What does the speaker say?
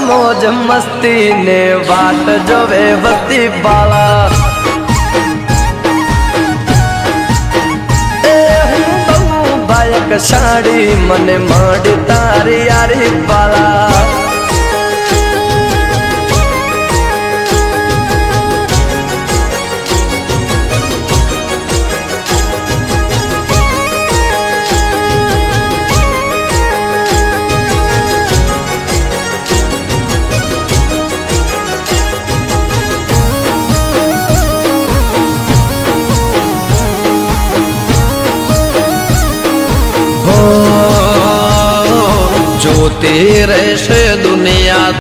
મોજ મસ્તી ને વાટ જોવે વતી બાળા એ હું બહુ બાયક સાડી મને મળી તારી યારી બાળા જોતી રહેશે દુનિયા